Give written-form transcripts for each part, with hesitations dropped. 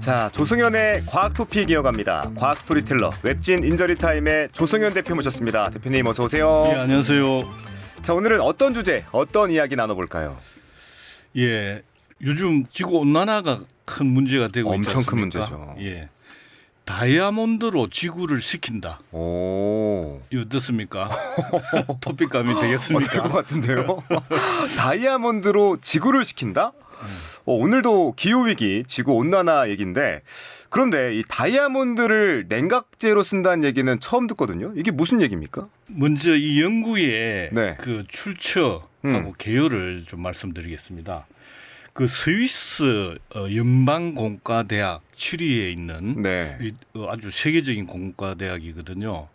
자, 조승현의 과학 토픽 이어갑니다. 과학 스토리텔러 웹진 인저리 타임의 조승현 대표 모셨습니다. 대표님 어서 오세요. 예, 안녕하세요. 자, 오늘은 어떤 주제, 어떤 이야기 나눠볼까요? 예, 요즘 지구 온난화가 큰 문제가 되고 있지 엄청 큰 않습니까? 문제죠. 예, 다이아몬드로 지구를 식힌다. 오, 이거 어떻습니까? 토픽감이 되겠습니까? 어떨 것 같은데요? 다이아몬드로 지구를 식힌다? 오늘도 기후위기, 지구온난화 얘기인데, 그런데 이 다이아몬드를 냉각제로 쓴다는 얘기는 처음 듣거든요. 이게 무슨 얘기입니까? 먼저 이 연구의 네. 그 출처하고 개요를 좀 말씀드리겠습니다. 그 스위스 연방공과대학 츄리히에 있는 네. 아주 세계적인 공과대학이거든요.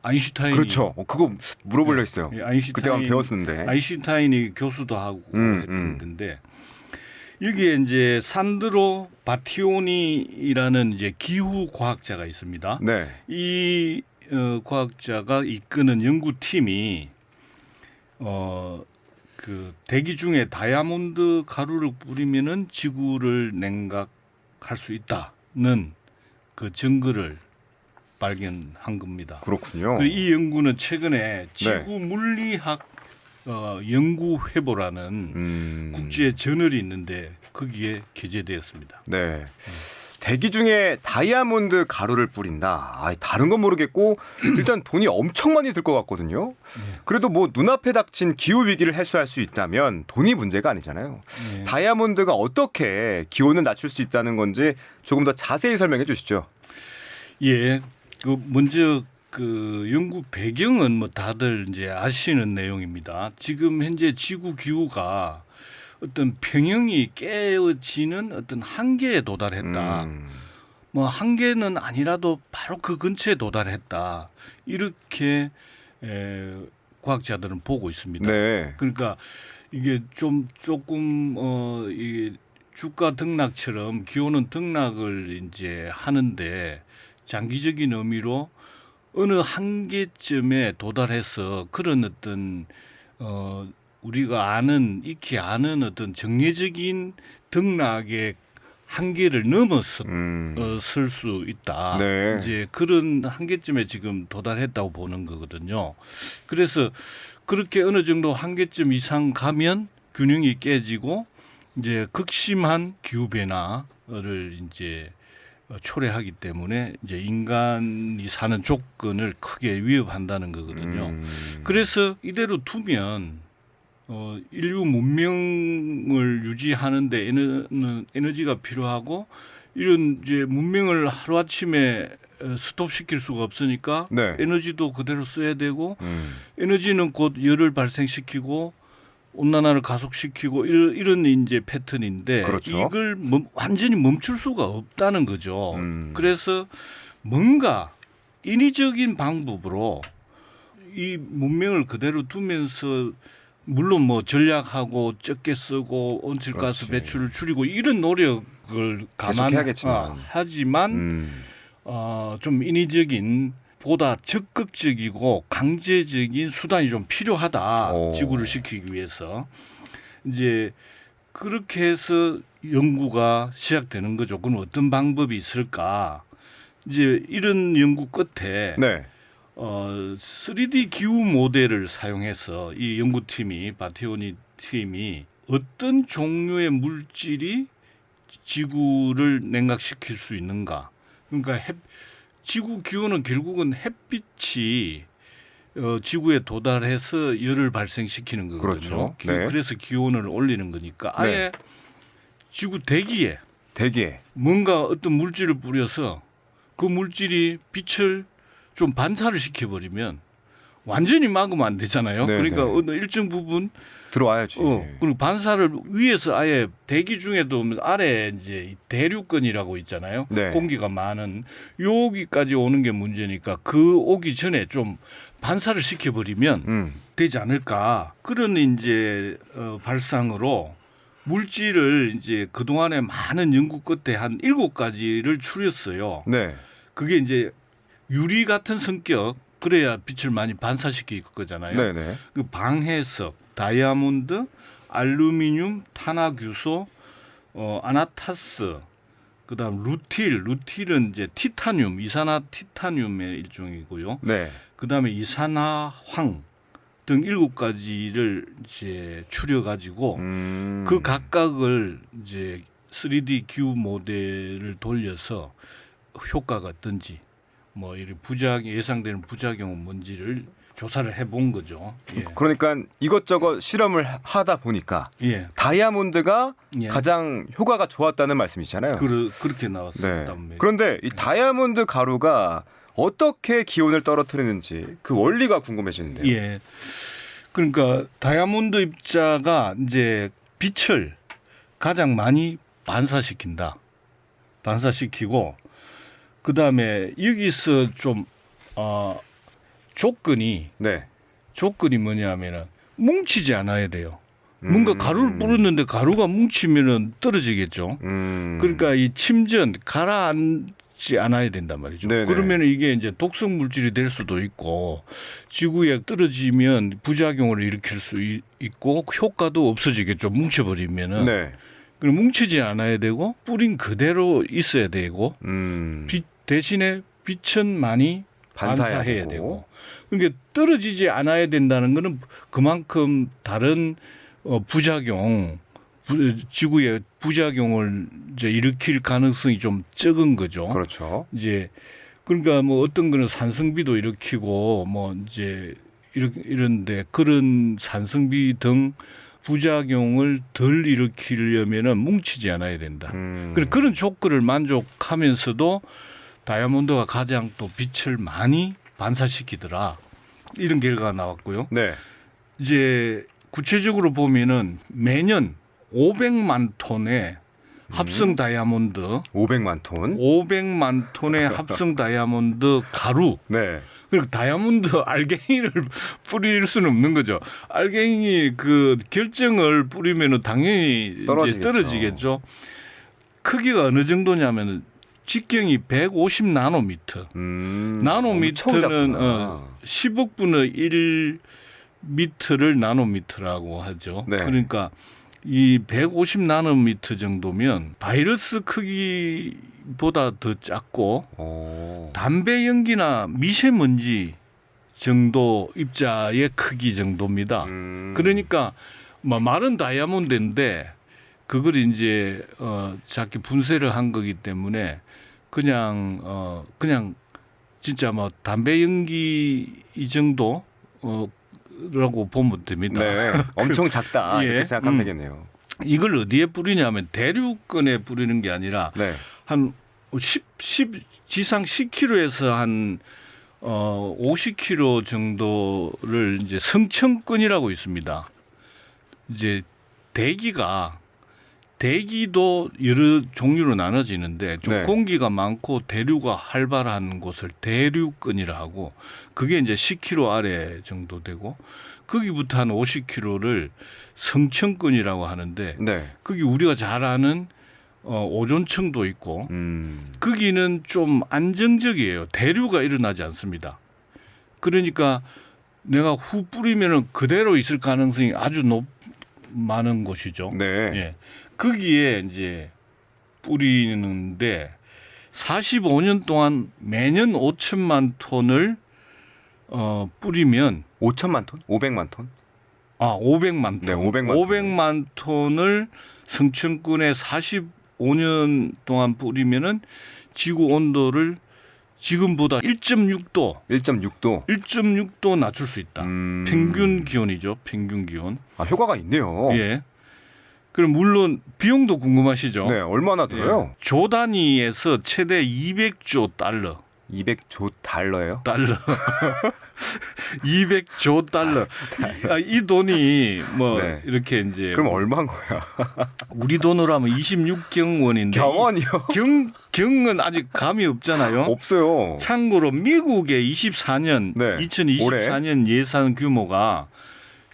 아인슈타인이 그렇죠. 그거 물어보려 했어요. 예, 그때 한번 배웠었는데. 아인슈타인이 교수도 하고 했던 건데 여기에 이제 산드로 바티오니라는 이제 기후 과학자가 있습니다. 네. 이 과학자가 이끄는 연구팀이 그 대기 중에 다이아몬드 가루를 뿌리면은 지구를 냉각할 수 있다는 그 증거를 발견한 겁니다. 그렇군요. 이 연구는 최근에 지구 물리학 연구회보라는 국제 저널이 있는데 거기에 게재되었습니다. 네. 대기 중에 다이아몬드 가루를 뿌린다. 다른 건 모르겠고 일단 돈이 엄청 많이 들 것 같거든요. 그래도 뭐 눈앞에 닥친 기후 위기를 해소할 수 있다면 돈이 문제가 아니잖아요. 네. 다이아몬드가 어떻게 기온을 낮출 수 있다는 건지 조금 더 자세히 설명해 주시죠. 예, 그 먼저 그 연구 배경은 뭐 다들 이제 아시는 내용입니다. 지금 현재 지구 기후가 어떤 평형이 깨어지는 어떤 한계에 도달했다. 뭐 한계는 아니라도 바로 그 근처에 도달했다. 이렇게 과학자들은 보고 있습니다. 네. 그러니까 이게 조금 이 주가 등락처럼 기온은 등락을 이제 하는데 장기적인 의미로 어느 한계점에 도달해서 그런 어떤 우리가 익히 아는 어떤 정례적인 등락의 한계를 넘어서 쓸 수 있다. 네. 이제 그런 한계점에 지금 도달했다고 보는 거거든요. 그래서 그렇게 어느 정도 한계점 이상 가면 균형이 깨지고 이제 극심한 기후 변화를 이제 초래하기 때문에 이제 인간이 사는 조건을 크게 위협한다는 거거든요. 그래서 이대로 두면 인류 문명을 유지하는데 에너지가 필요하고 이런 이제 문명을 하루 아침에 스톱시킬 수가 없으니까 네. 에너지도 그대로 써야 되고 에너지는 곧 열을 발생시키고 온난화를 가속시키고 이런 이제 패턴인데 그렇죠. 이걸 완전히 멈출 수가 없다는 거죠. 그래서 뭔가 인위적인 방법으로 이 문명을 그대로 두면서 물론 뭐 전략하고 적게 쓰고 온실가스 그렇지. 배출을 줄이고 이런 노력을 계속해야겠지만. 하지만 좀 인위적인 보다 적극적이고 강제적인 수단이 좀 필요하다. 지구를 지키기 위해서. 이제 그렇게 해서 연구가 시작되는 거죠. 그럼 어떤 방법이 있을까? 이제 이런 연구 끝에 네. 3D 기후 모델을 사용해서 이 연구팀이 바티오니 팀이 어떤 종류의 물질이 지구를 냉각시킬 수 있는가? 그러니까 지구 기온은 결국은 햇빛이 지구에 도달해서 열을 발생시키는 거거든요. 그렇죠. 네. 그래서 기온을 올리는 거니까 아예 지구 대기에 뭔가 어떤 물질을 뿌려서 그 물질이 빛을 좀 반사를 시켜버리면 완전히 막으면 안 되잖아요. 네네. 그러니까 어느 일정 부분 들어와야지. 그리고 반사를 위에서 아예 대기 중에도 아래 이제 대류권이라고 있잖아요. 네. 공기가 많은 여기까지 오는 게 문제니까 그 오기 전에 좀 반사를 시켜버리면 되지 않을까. 그런 이제 발상으로 물질을 이제 그 동안에 많은 연구 끝에 한 7가지를 추렸어요. 네. 그게 이제 유리 같은 성격, 그래야 빛을 많이 반사시킬 거잖아요. 네네. 그 방해석, 다이아몬드, 알루미늄, 탄화규소, 아나타스, 그다음 루틸은 이제 티타늄, 이산화티타늄의 일종이고요. 네. 그다음에 이산화황 등 7가지를 이제 추려 가지고 그 각각을 이제 3D 기후 모델을 돌려서 효과가 어떤지 뭐 이런 예상되는 부작용은 뭔지를 조사를 해본 거죠. 예. 그러니까 이것저것 실험을 하다 보니까 예. 다이아몬드가 예. 가장 효과가 좋았다는 말씀이잖아요. 그렇게 네. 나왔었단 말이에요. 그런데 이 다이아몬드 가루가 어떻게 기온을 떨어뜨리는지 그 원리가 궁금해지는데요. 예. 그러니까 다이아몬드 입자가 이제 빛을 가장 많이 반사시키고 그다음에 여기서 좀 조건이 뭐냐면은 뭉치지 않아야 돼요. 뭔가 가루를 뿌렸는데 가루가 뭉치면은 떨어지겠죠. 그러니까 이 침전 가라앉지 않아야 된단 말이죠. 네네. 그러면 이게 이제 독성 물질이 될 수도 있고 지구에 떨어지면 부작용을 일으킬 수 있고 효과도 없어지겠죠. 뭉쳐버리면은. 네. 그럼 뭉치지 않아야 되고 뿌린 그대로 있어야 되고 대신에 빛은 많이 반사해야 되고. 그러니까 떨어지지 않아야 된다는 거는 그만큼 다른 지구의 부작용을 이제 일으킬 가능성이 좀 적은 거죠. 그렇죠. 이제 그러니까 뭐 어떤 거는 산성비도 일으키고 뭐 이제 이런데 그런 산성비 등 부작용을 덜 일으키려면은 뭉치지 않아야 된다. 그런 조건을 만족하면서도 다이아몬드가 가장 또 빛을 많이 반사시키더라. 이런 결과가 나왔고요. 네. 이제 구체적으로 보면은 매년 500만 톤의 합성 다이아몬드, 500만 톤의 합성 다이아몬드 가루. 네. 그리고 다이아몬드 알갱이를 뿌릴 수는 없는 거죠. 알갱이 그 결정을 뿌리면은 당연히 떨어지겠죠. 크기가 어느 정도냐면은 직경이 150 나노미터. 나노미터는 10억 분의 1 미터를 나노미터라고 하죠. 네. 그러니까 이 150 나노미터 정도면 바이러스 크기보다 더 작고 담배 연기나 미세먼지 정도 입자의 크기 정도입니다. 그러니까 뭐 마른 다이아몬드인데 그걸 이제 작게 분쇄를 한 거기 때문에 그냥 진짜 뭐 담배 연기 이 정도 라고 보면 됩니다. 네, 엄청 작다 이렇게 예, 생각하면 되겠네요. 이걸 어디에 뿌리냐면 대륙권에 뿌리는 게 아니라 네. 한 지상 10km에서 한 50km 정도를 이제 성층권이라고 있습니다. 이제 대기도 여러 종류로 나눠지는데 좀 네. 공기가 많고 대류가 활발한 곳을 대류권이라 하고 그게 이제 10km 아래 정도 되고 거기부터 한 50km를 성층권이라고 하는데 네. 거기 우리가 잘 아는 오존층도 있고 거기는 좀 안정적이에요. 대류가 일어나지 않습니다. 그러니까 내가 후 뿌리면은 그대로 있을 가능성이 아주 많은 곳이죠. 네. 예. 거기에 이제 뿌리는데 45년 동안 매년 5천만 톤을 뿌리면 5천만 톤? 500만 톤? 500만 톤. 네, 500만 톤을 성층권에 45년 동안 뿌리면은 지구 온도를 지금보다 1.6도 낮출 수 있다. 평균 기온이죠. 평균 기온. 효과가 있네요. 예. 그럼 물론 비용도 궁금하시죠? 네, 얼마나 들어요? 예. 조 단위에서 최대 200조 달러. 200조 달러예요? 200조 달러. 이 돈이 뭐 네. 이렇게 이제 그럼 얼마인 거야? 우리 돈으로 하면 26경 원인데 경원이요? 경은 아직 감이 없잖아요. 없어요. 참고로 미국의 2024년 올해? 예산 규모가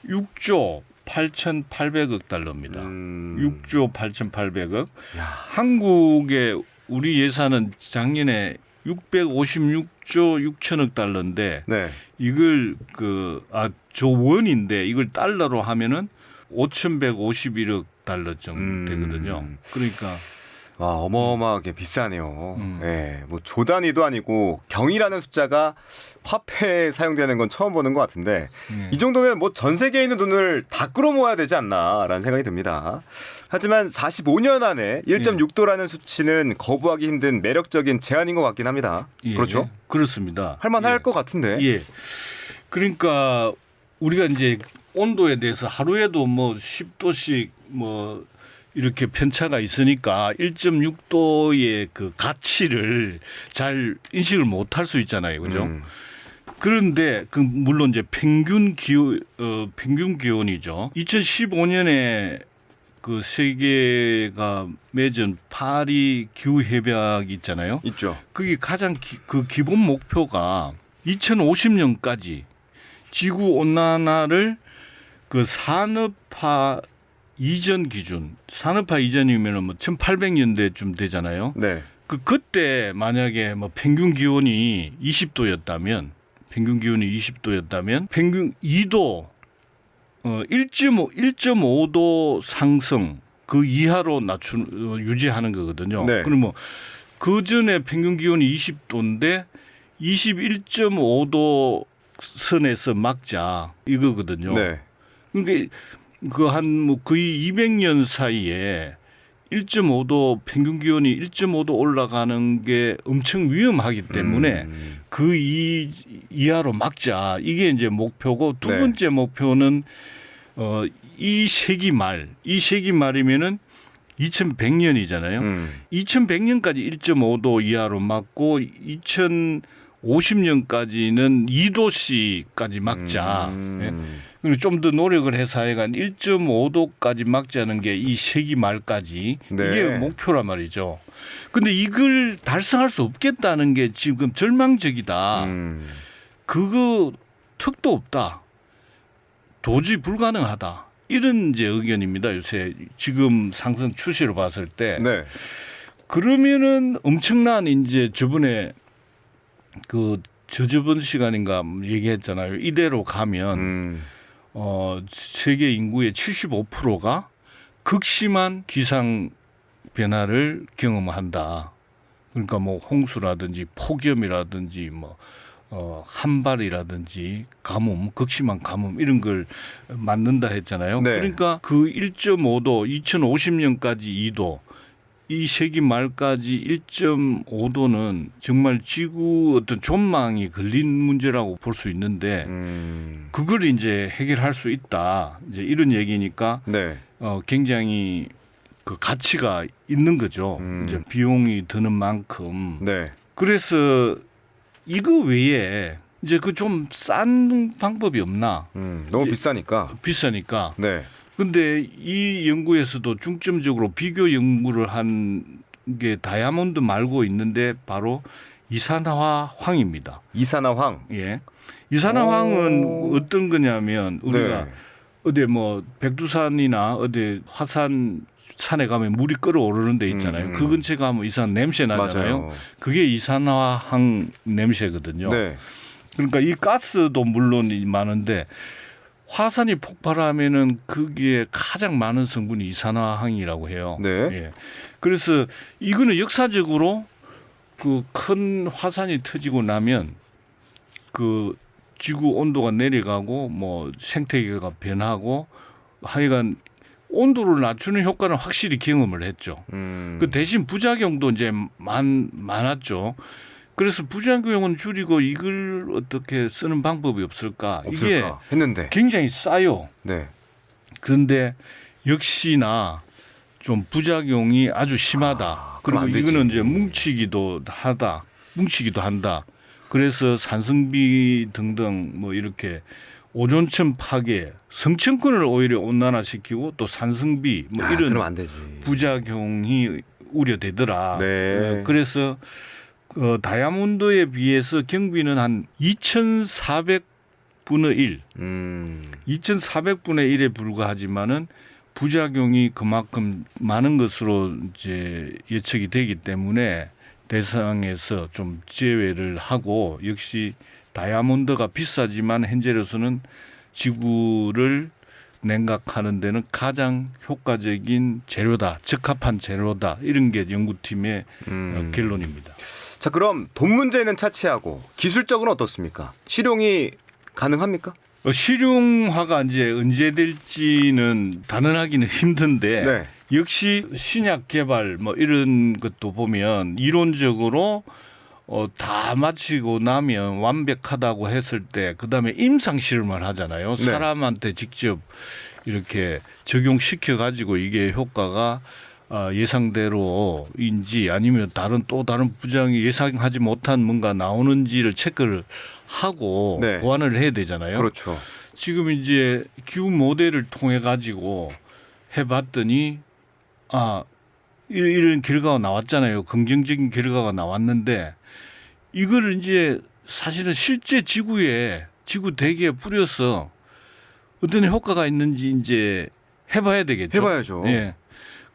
6조 8,800억 달러입니다. 6조 8,800억. 야. 한국의 우리 예산은 작년에 656조 6천억 달러인데 네. 이걸 조 원인데 이걸 달러로 하면은 5,151억 달러 정도 되거든요. 그러니까 와, 어마어마하게 비싸네요. 예, 뭐 조 단위도 아니고 경이라는 숫자가 화폐에 사용되는 건 처음 보는 것 같은데 이 정도면 뭐 전 세계에 있는 돈을 다 끌어모아야 되지 않나라는 생각이 듭니다. 하지만 45년 안에 1.6도라는 수치는 거부하기 힘든 매력적인 제한인 것 같긴 합니다. 예, 그렇죠? 그렇습니다. 할만할 예. 것 같은데. 예. 그러니까 우리가 이제 온도에 대해서 하루에도 뭐 10도씩 뭐 이렇게 편차가 있으니까 1.6도의 그 가치를 잘 인식을 못할 수 있잖아요, 그죠? 그런데 그 물론 이제 평균 기온이죠. 2015년에 그 세계가 맺은 파리 기후 협약 있잖아요. 있죠. 그게 가장 그 기본 목표가 2050년까지 지구 온난화를 그 산업화 이전 기준, 산업화 이전이면은 뭐 1800년대쯤 되잖아요. 네. 그때 만약에 뭐 평균 기온이 20도였다면 평균 2도 1.5도 상승 그 이하로 유지하는 거거든요. 네. 그럼 뭐 그 전에 평균 기온이 20도인데 21.5도 선에서 막자 이거거든요. 네. 그러니까 그 한 뭐 거의 200년 사이에 1.5도 평균 기온이 1.5도 올라가는 게 엄청 위험하기 때문에 그 이하로 막자 이게 이제 목표고 두 네. 번째 목표는 이 세기 말이면은 2100년이잖아요. 2100년까지 1.5도 이하로 막고 2050년까지는 2도씨까지 막자. 예. 그리고 좀 더 노력을 해서 하여간 1.5도까지 막자는 게 이 세기 말까지 네. 이게 목표란 말이죠. 근데 이걸 달성할 수 없겠다는 게 지금 절망적이다. 그거 턱도 없다. 도저히 불가능하다. 이런 이제 의견입니다. 요새 지금 상승 추세로 봤을 때. 네. 그러면은 엄청난 이제 저번에 그 저번 시간인가 얘기했잖아요. 이대로 가면 세계 인구의 75%가 극심한 기상 변화를 경험한다. 그러니까 뭐 홍수라든지 폭염이라든지 뭐 한발이라든지 가뭄, 극심한 가뭄 이런 걸 맞는다 했잖아요. 네. 그러니까 그 1.5도 2050년까지 2도 이 세기 말까지 1.5도는 정말 지구 어떤 존망이 걸린 문제라고 볼 수 있는데 그걸 이제 해결할 수 있다. 이제 이런 얘기니까 네. 굉장히 그 가치가 있는 거죠. 이제 비용이 드는 만큼. 네. 그래서 이거 외에 이제 그 좀 싼 방법이 없나? 너무 이제 비싸니까. 네. 근데 이 연구에서도 중점적으로 비교 연구를 한 게 다이아몬드 말고 있는데 바로 이산화황입니다. 이산화황. 예. 이산화황은 어떤 거냐면 우리가 네. 어디 뭐 백두산이나 어디 화산 산에 가면 물이 끓어오르는 데 있잖아요. 그 근처에 가면 이상 냄새 나잖아요. 맞아요. 그게 이산화황 냄새거든요. 네. 그러니까 이 가스도 물론 많은데 화산이 폭발하면은 거기에 가장 많은 성분이 이산화황이라고 해요. 네. 예. 그래서 이거는 역사적으로 그 큰 화산이 터지고 나면 그 지구 온도가 내려가고 뭐 생태계가 변하고 하여간 온도를 낮추는 효과는 확실히 경험을 했죠. 그 대신 부작용도 이제 많았죠. 그래서 부작용은 줄이고 이걸 어떻게 쓰는 방법이 없을까? 이게 했는데 굉장히 싸요. 네. 그런데 역시나 좀 부작용이 아주 심하다. 그럼 그리고 안 되지. 이거는 이제 뭉치기도 한다. 그래서 산성비 등등 뭐 이렇게 오존층 파괴, 성층권을 오히려 온난화시키고 또 산성비 뭐 이런 그럼 안 되지. 부작용이 우려되더라. 네. 그래서 다이아몬드에 비해서 경비는 한 2,400분의 1, 2,400분의 1에 불과하지만은 부작용이 그만큼 많은 것으로 이제 예측이 되기 때문에 대상에서 좀 제외를 하고 역시 다이아몬드가 비싸지만 현재로서는 지구를 냉각하는 데는 가장 효과적인 재료다, 적합한 재료다, 이런 게 연구팀의 결론입니다. 자, 그럼 돈 문제는 차치하고 기술적으로는 어떻습니까? 실용이 가능합니까? 실용화가 이제 언제 될지는 단언하기는 힘든데 네. 역시 신약 개발 뭐 이런 것도 보면 이론적으로 다 마치고 나면 완벽하다고 했을 때 그다음에 임상 실험을 하잖아요. 네. 사람한테 직접 이렇게 적용시켜 가지고 이게 효과가 예상대로인지 아니면 다른 부작용이 예상하지 못한 뭔가 나오는지를 체크를 하고 네. 보완을 해야 되잖아요. 그렇죠. 지금 이제 기후 모델을 통해 가지고 해봤더니 이런 결과가 나왔잖아요. 긍정적인 결과가 나왔는데 이거를 이제 사실은 실제 지구 대기에 뿌려서 어떤 효과가 있는지 이제 해봐야 되겠죠. 해봐야죠. 예.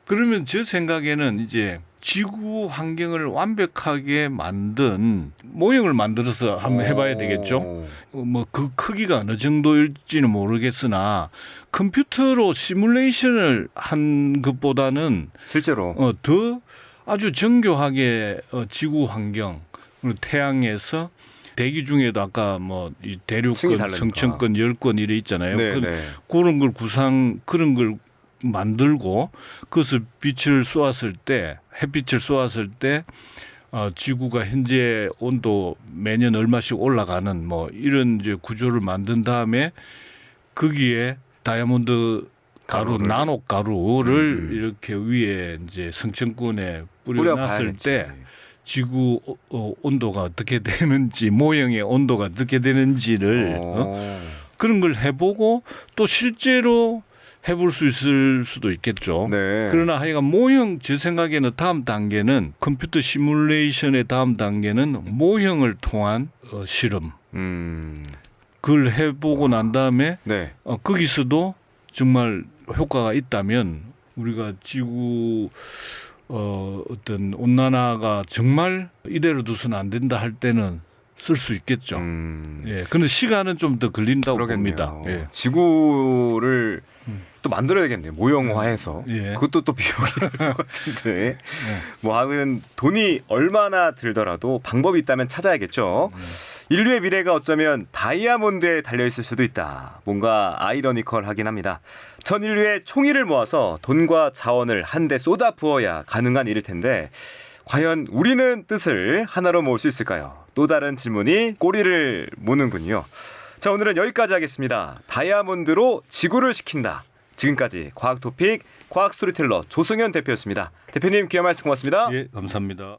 그러면 제 생각에는 이제 지구 환경을 완벽하게 만든 모형을 만들어서 한번 해봐야 되겠죠. 뭐 그 크기가 어느 정도일지는 모르겠으나 컴퓨터로 시뮬레이션을 한 것보다는 실제로. 더 아주 정교하게 지구 환경 그리고 태양에서 대기 중에도 아까 뭐 이 층이 대륙권, 다르니까. 성층권, 열권 이래 있잖아요. 네, 네. 그런 걸 그런 걸 만들고 그것을 햇빛을 쏘았을 때 지구가 현재 온도 매년 얼마씩 올라가는 뭐 이런 이제 구조를 만든 다음에 거기에 다이아몬드 나노 가루를 이렇게 위에 이제 성층권에 뿌려놨을 때 지구 온도가 어떻게 되는지 모형의 온도가 어떻게 되는지를 그런 걸 해보고 또 실제로 해볼 수 있을 수도 있겠죠. 네. 그러나 하여간 모형 제 생각에는 다음 단계는 컴퓨터 시뮬레이션의 다음 단계는 모형을 통한 실험. 그걸 해보고 난 다음에 네. 거기서도 정말 효과가 있다면 우리가 지구 어떤 온난화가 정말 이대로 두서는 안 된다 할 때는 쓸 수 있겠죠. 예. 근데 시간은 좀 더 걸린다고 그러겠네요. 봅니다. 예. 지구를 또 만들어야겠네요. 모형화해서. 예. 그것도 또 비용이 들 것 같은데. 뭐 하여튼 돈이 얼마나 들더라도 방법이 있다면 찾아야겠죠. 인류의 미래가 어쩌면 다이아몬드에 달려있을 수도 있다. 뭔가 아이러니컬하긴 합니다. 전 인류의 총의를 모아서 돈과 자원을 한데 쏟아 부어야 가능한 일일 텐데 과연 우리는 뜻을 하나로 모을 수 있을까요? 또 다른 질문이 꼬리를 무는군요. 자, 오늘은 여기까지 하겠습니다. 다이아몬드로 지구를 식힌다. 지금까지 과학 토픽 과학 스토리텔러 조승현 대표였습니다. 대표님 귀한 말씀 고맙습니다. 예, 감사합니다.